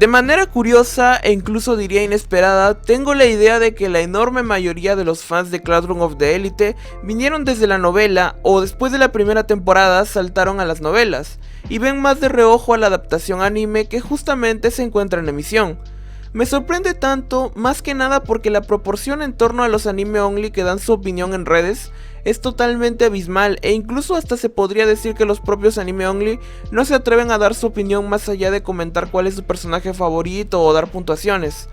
De manera curiosa e incluso diría inesperada, tengo la idea de que la enorme mayoría de los fans de Classroom of the Elite vinieron desde la novela o después de la primera temporada saltaron a las novelas y ven más de reojo a la adaptación anime que justamente se encuentra en emisión. Me sorprende tanto, más que nada porque la proporción en torno a los anime only que dan su opinión en redes es totalmente abismal e incluso hasta se podría decir que los propios anime only no se atreven a dar su opinión más allá de comentar cuál es su personaje favorito o dar puntuaciones.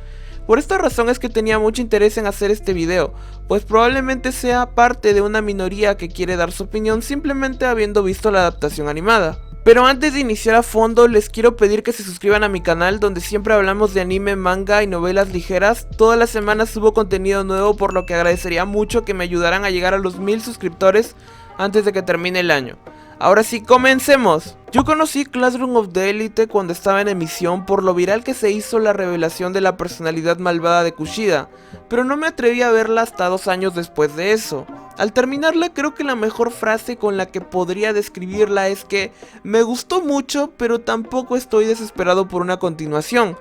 Por esta razón es que tenía mucho interés en hacer este video, pues probablemente sea parte de una minoría que quiere dar su opinión simplemente habiendo visto la adaptación animada. Pero antes de iniciar a fondo les quiero pedir que se suscriban a mi canal donde siempre hablamos de anime, manga y novelas ligeras. Todas las semanas subo contenido nuevo, por lo que agradecería mucho que me ayudaran a llegar a los 1000 suscriptores antes de que termine el año. Ahora sí, comencemos. Yo conocí Classroom of the Elite cuando estaba en emisión por lo viral que se hizo la revelación de la personalidad malvada de Kushida, pero no me atreví a verla hasta 2 años después de eso. Al terminarla creo que la mejor frase con la que podría describirla es que me gustó mucho, pero tampoco estoy desesperado por una continuación.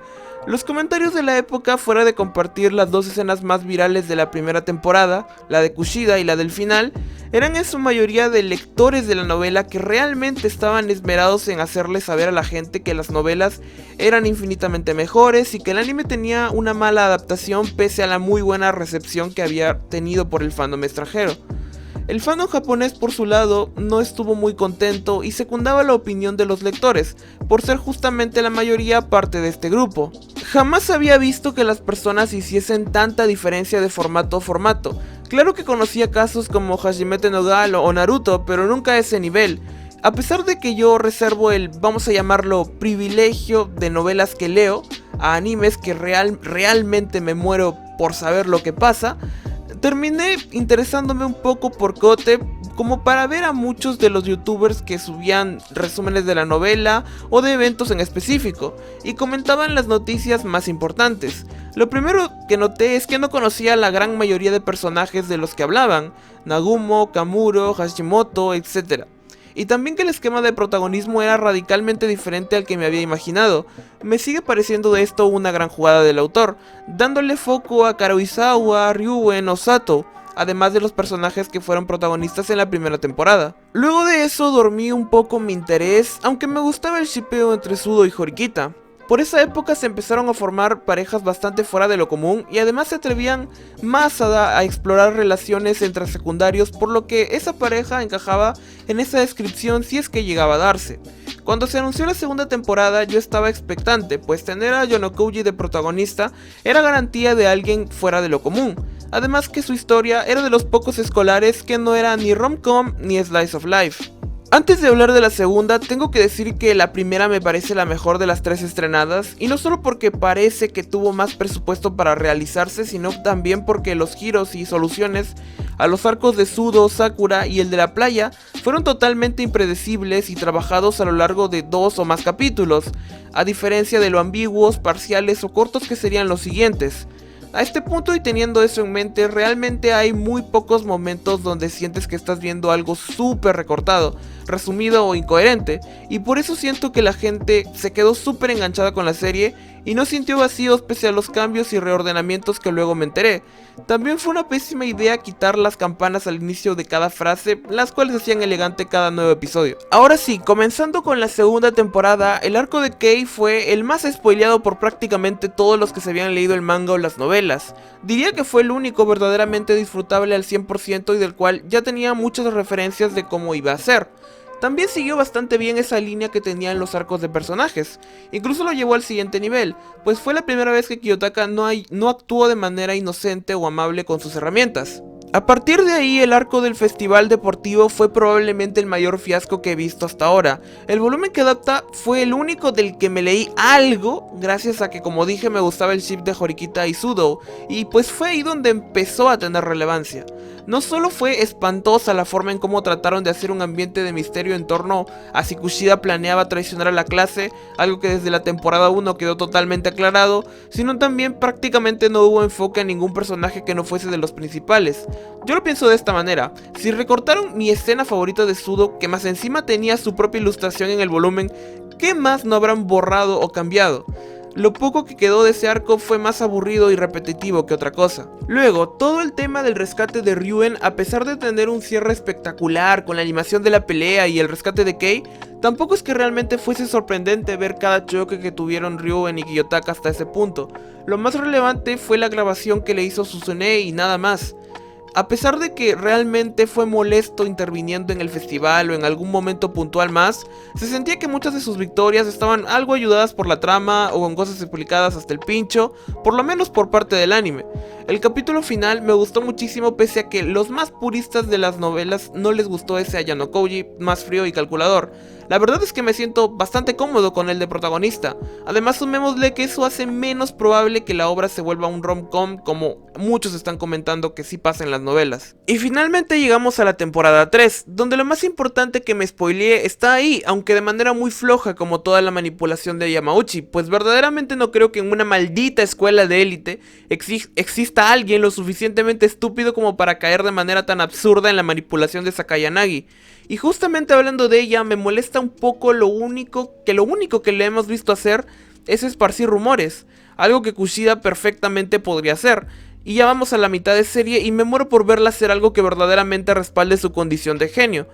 Los comentarios de la época, fuera de compartir las 2 escenas más virales de la primera temporada, la de Kushida y la del final, eran en su mayoría de lectores de la novela que realmente estaban esmerados en hacerle saber a la gente que las novelas eran infinitamente mejores y que el anime tenía una mala adaptación pese a la muy buena recepción que había tenido por el fandom extranjero. El fandom japonés por su lado no estuvo muy contento y secundaba la opinión de los lectores, por ser justamente la mayoría parte de este grupo. Jamás había visto que las personas hiciesen tanta diferencia de formato a formato. Claro que conocía casos como Hajimete no Gal o Naruto, pero nunca a ese nivel. A pesar de que yo reservo el, vamos a llamarlo, privilegio de novelas que leo, a animes que realmente me muero por saber lo que pasa, terminé interesándome un poco por KOTE como para ver a muchos de los youtubers que subían resúmenes de la novela o de eventos en específico y comentaban las noticias más importantes. Lo primero que noté es que no conocía a la gran mayoría de personajes de los que hablaban, Nagumo, Kamuro, Hashimoto, etc. Y también que el esquema de protagonismo era radicalmente diferente al que me había imaginado. Me sigue pareciendo de esto una gran jugada del autor, dándole foco a Karuizawa, Ryuen o Sato, además de los personajes que fueron protagonistas en la primera temporada. Luego de eso dormí un poco mi interés, aunque me gustaba el shippeo entre Sudo y Horikita. Por esa época se empezaron a formar parejas bastante fuera de lo común y además se atrevían más a explorar relaciones entre secundarios, por lo que esa pareja encajaba en esa descripción si es que llegaba a darse. Cuando se anunció la segunda temporada yo estaba expectante, pues tener a Yonokouji de protagonista era garantía de alguien fuera de lo común. Además que su historia era de los pocos escolares que no era ni rom-com ni slice of life. Antes de hablar de la segunda, tengo que decir que la primera me parece la mejor de las 3 estrenadas, y no solo porque parece que tuvo más presupuesto para realizarse, sino también porque los giros y soluciones a los arcos de Sudo, Sakura y el de la playa fueron totalmente impredecibles y trabajados a lo largo de 2 o más capítulos, a diferencia de lo ambiguos, parciales o cortos que serían los siguientes. A este punto y teniendo eso en mente, realmente hay muy pocos momentos donde sientes que estás viendo algo súper recortado, resumido o incoherente, y por eso siento que la gente se quedó súper enganchada con la serie y no sintió vacíos pese a los cambios y reordenamientos que luego me enteré. También fue una pésima idea quitar las campanas al inicio de cada frase, las cuales hacían elegante cada nuevo episodio. Ahora sí, comenzando con la segunda temporada, el arco de Kei fue el más spoileado por prácticamente todos los que se habían leído el manga o las novelas. Diría que fue el único verdaderamente disfrutable al 100% y del cual ya tenía muchas referencias de cómo iba a ser. También siguió bastante bien esa línea que tenían los arcos de personajes, incluso lo llevó al siguiente nivel, pues fue la primera vez que Kiyotaka no actuó de manera inocente o amable con sus herramientas. A partir de ahí el arco del festival deportivo fue probablemente el mayor fiasco que he visto hasta ahora. El volumen que adapta fue el único del que me leí algo, gracias a que como dije me gustaba el ship de Horikita y Sudo, y pues fue ahí donde empezó a tener relevancia. No solo fue espantosa la forma en cómo trataron de hacer un ambiente de misterio en torno a si Kushida planeaba traicionar a la clase, algo que desde la temporada 1 quedó totalmente aclarado, sino también prácticamente no hubo enfoque a ningún personaje que no fuese de los principales. Yo lo pienso de esta manera: si recortaron mi escena favorita de Sudo, que más encima tenía su propia ilustración en el volumen, ¿qué más no habrán borrado o cambiado? Lo poco que quedó de ese arco fue más aburrido y repetitivo que otra cosa. Luego, todo el tema del rescate de Ryuen, a pesar de tener un cierre espectacular con la animación de la pelea y el rescate de Kei, tampoco es que realmente fuese sorprendente ver cada choque que tuvieron Ryuen y Kiyotaka hasta ese punto. Lo más relevante fue la grabación que le hizo Suzune y nada más. A pesar de que realmente fue molesto interviniendo en el festival o en algún momento puntual más, se sentía que muchas de sus victorias estaban algo ayudadas por la trama o con cosas explicadas hasta el pincho, por lo menos por parte del anime. El capítulo final me gustó muchísimo pese a que los más puristas de las novelas no les gustó ese Ayano Koji más frío y calculador. La verdad es que me siento bastante cómodo con el de protagonista. Además, sumémosle que eso hace menos probable que la obra se vuelva un rom-com, como muchos están comentando que sí pasa en las novelas. Y finalmente llegamos a la temporada 3, donde lo más importante que me spoileé está ahí, aunque de manera muy floja como toda la manipulación de Yamauchi, pues verdaderamente no creo que en una maldita escuela de élite exista alguien lo suficientemente estúpido como para caer de manera tan absurda en la manipulación de Sakayanagi. Y justamente hablando de ella, me molesta un poco lo único que le hemos visto hacer es esparcir rumores, algo que Kushida perfectamente podría hacer. Y ya vamos a la mitad de serie y me muero por verla hacer algo que verdaderamente respalde su condición de genio.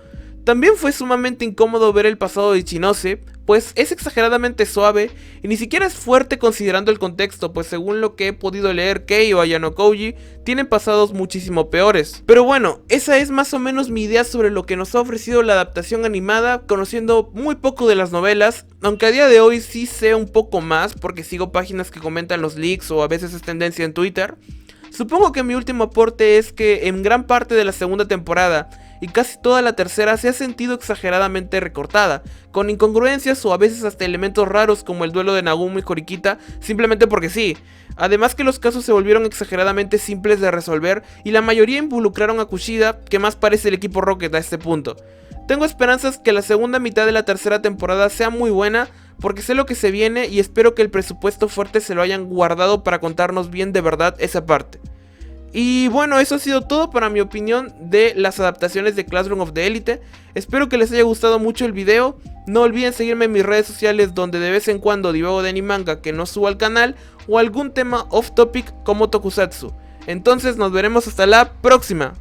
También fue sumamente incómodo ver el pasado de Ichinose, pues es exageradamente suave y ni siquiera es fuerte considerando el contexto, pues según lo que he podido leer, Kei o Ayano Koji tienen pasados muchísimo peores. Pero bueno, esa es más o menos mi idea sobre lo que nos ha ofrecido la adaptación animada, conociendo muy poco de las novelas, aunque a día de hoy sí sé un poco más porque sigo páginas que comentan los leaks o a veces es tendencia en Twitter. Supongo que mi último aporte es que en gran parte de la segunda temporada y casi toda la tercera se ha sentido exageradamente recortada, con incongruencias o a veces hasta elementos raros como el duelo de Nagumo y Horikita, simplemente porque sí. Además que los casos se volvieron exageradamente simples de resolver y la mayoría involucraron a Kushida, que más parece el equipo Rocket a este punto. Tengo esperanzas que la segunda mitad de la tercera temporada sea muy buena, porque sé lo que se viene y espero que el presupuesto fuerte se lo hayan guardado para contarnos bien de verdad esa parte. Y bueno, eso ha sido todo para mi opinión de las adaptaciones de Classroom of the Elite. Espero que les haya gustado mucho el video. No olviden seguirme en mis redes sociales donde de vez en cuando divago de anime manga que no subo al canal o algún tema off topic como Tokusatsu. Entonces nos veremos hasta la próxima.